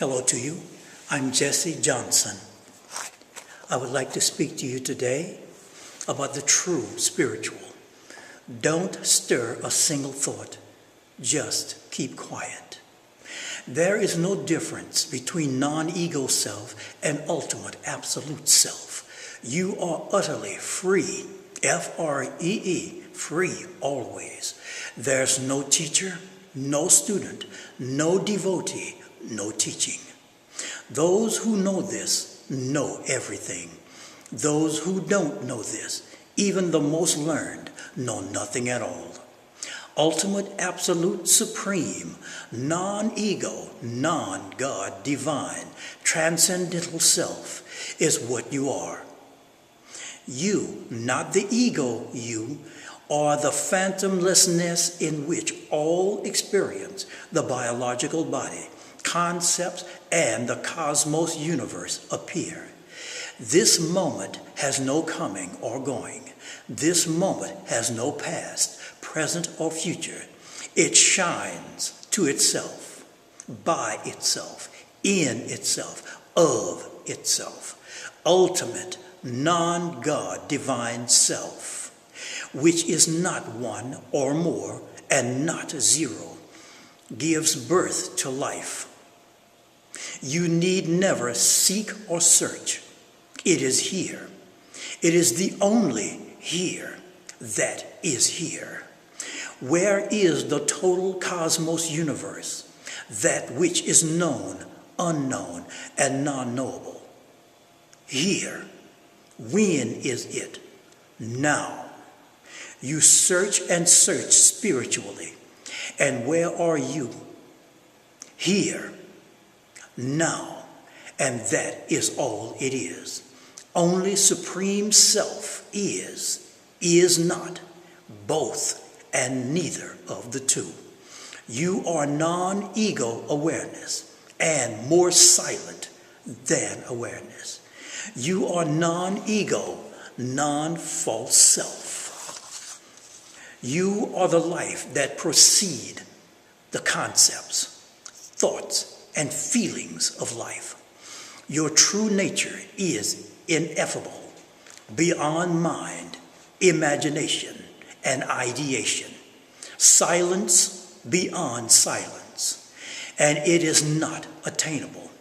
Hello to you. I'm Jessie Johnson. I would like to speak to you today about the true spiritual. Don't stir a single thought. Just keep quiet. There is no difference between non-ego self and ultimate absolute self. You are utterly free, F-R-E-E, free always. There's no teacher, no student, no devotee, no teaching. Those who know this know everything. Those who don't know this, even the most learned, know nothing at all. Ultimate, absolute, supreme, non-ego, non-God, divine, transcendental self is what you are. You, not the ego you, are the phantomlessness in which all experience, the biological body, concepts, and the cosmos universe appear. This moment has no coming or going. This moment has no past, present, or future. It shines to itself, by itself, in itself, of itself. Ultimate, non-God, divine self, which is not one or more and not zero, gives birth to life. You need never seek or search. It is here. It is the only here that is here. Where is the total cosmos universe, that which is known, unknown, and non-knowable? Here. When is it? Now. You search and search spiritually. And where are you? Here. Now. And that is all it is. Only Supreme Self is not, both and neither of the two. You are non-ego awareness and more silent than awareness. You are non-ego, non-false self. You are the life that precede the concepts, thoughts, and feelings of life. Your true nature is ineffable, beyond mind, imagination, and ideation. Silence beyond silence. And it is not attainable.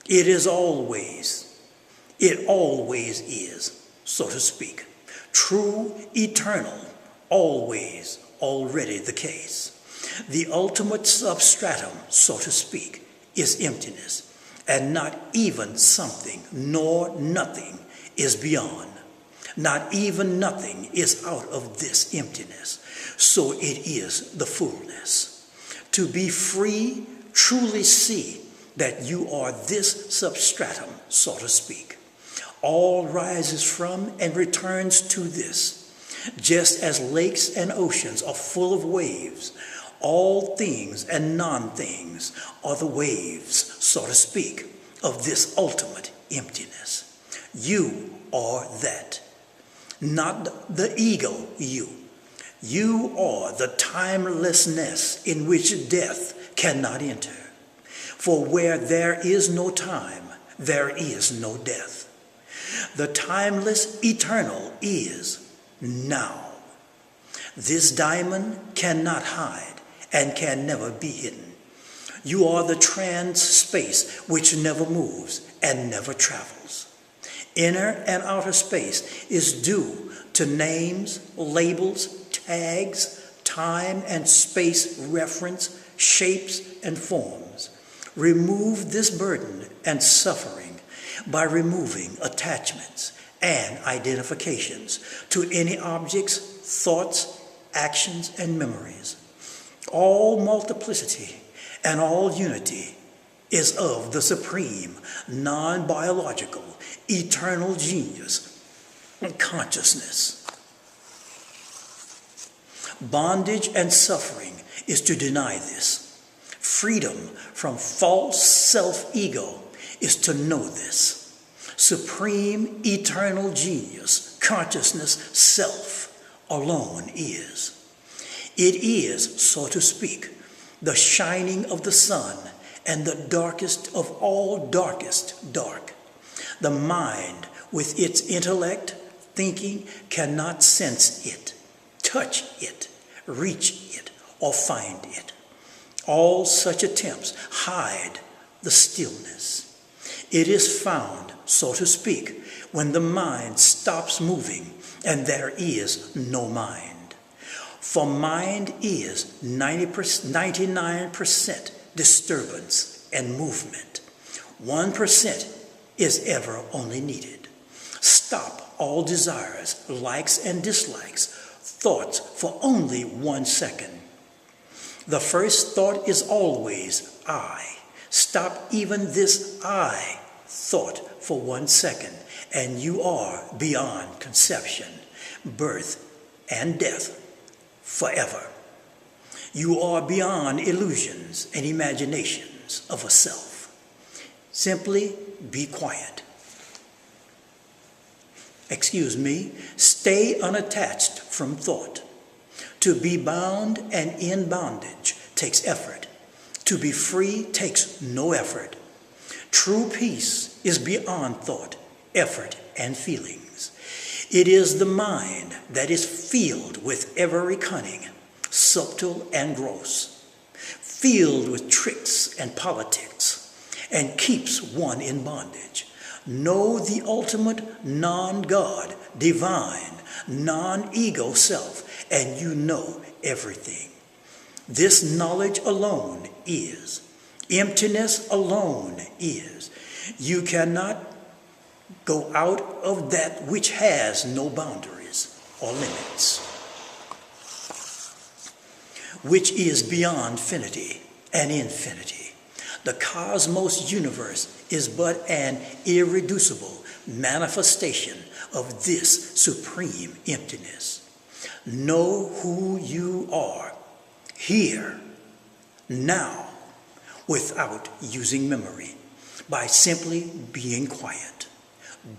It always is, so to speak. True, eternal, always, already the case. The ultimate substratum, so to speak, is emptiness. And not even something nor nothing is beyond. Not even nothing is out of this emptiness. So it is the fullness. To be free, truly see that you are this substratum, so to speak. All rises from and returns to this. Just as lakes and oceans are full of waves, all things and non-things are the waves, so to speak, of this ultimate emptiness. You are that. Not the ego you. You are the timelessness in which death cannot enter. For where there is no time, there is no death. The timeless eternal is now. This diamond cannot hide and can never be hidden. You are the trans space which never moves and never travels. Inner and outer space is due to names, labels, tags, time and space reference, shapes and forms. Remove this burden and suffering by removing attachments and identifications to any objects, thoughts, actions, and memories. All multiplicity and all unity is of the supreme, non-biological, eternal genius, consciousness. Bondage and suffering is to deny this. Freedom from false self-ego is to know this. Supreme, eternal genius, consciousness, self alone is. It is, so to speak, the shining of the sun and the darkest of all darkest dark. The mind, with its intellect, thinking, cannot sense it, touch it, reach it, or find it. All such attempts hide the stillness. It is found, so to speak, when the mind stops moving and there is no mind. For mind is 99% disturbance and movement. 1% is ever only needed. Stop all desires, likes and dislikes, thoughts for only 1 second. The first thought is always I. Stop even this I thought for 1 second, and you are beyond conception, birth, and death forever. You are beyond illusions and imaginations of a self. Simply be quiet. Stay unattached from thought. To be bound and in bondage takes effort. To be free takes no effort. True peace is beyond thought, effort, and feelings. It is the mind that is filled with every cunning, subtle and gross, filled with tricks and politics, and keeps one in bondage. Know the ultimate non-God, divine, non-ego self, and you know everything. This knowledge alone is. Emptiness alone is. You cannot go out of that which has no boundaries or limits, which is beyond finity and infinity. The cosmos universe is but an irreducible manifestation of this supreme emptiness. Know who you are, here, now, without using memory, by simply being quiet.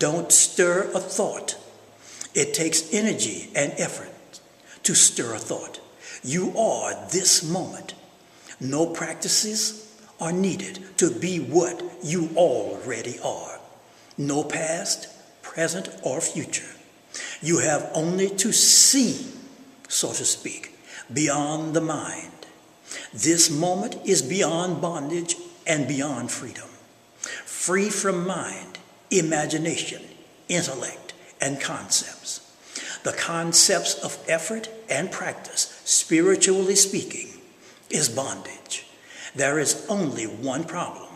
Don't stir a thought. It takes energy and effort to stir a thought. You are this moment. No practices are needed to be what you already are. No past, present, or future. You have only to see, so to speak, beyond the mind. This moment is beyond bondage and beyond freedom. Free from mind, imagination, intellect, and concepts. The concepts of effort and practice, spiritually speaking, is bondage. There is only one problem,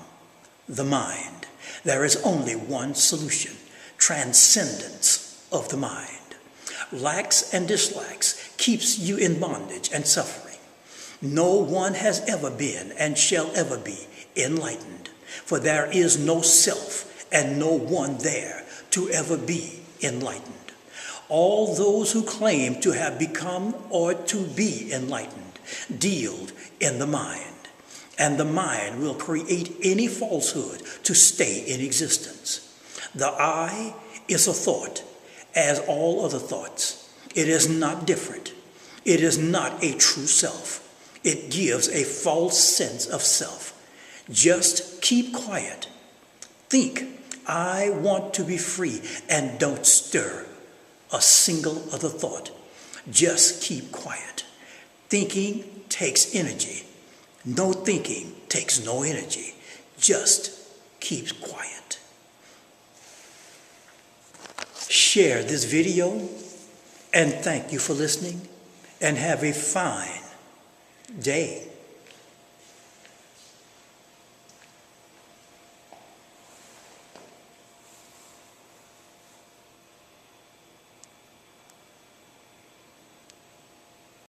the mind. There is only one solution, transcendence of the mind. Likes and dislikes keeps you in bondage and suffering. No one has ever been and shall ever be enlightened, for there is no self and no one there to ever be enlightened. All those who claim to have become or to be enlightened deal in the mind, and the mind will create any falsehood to stay in existence. The I is a thought, as all other thoughts. It is not different. It is not a true self. It gives a false sense of self. Just keep quiet. Think, I want to be free, and don't stir a single other thought. Just keep quiet. Thinking takes energy. No thinking takes no energy. Just keep quiet. Share this video, and thank you for listening, and have a fine day.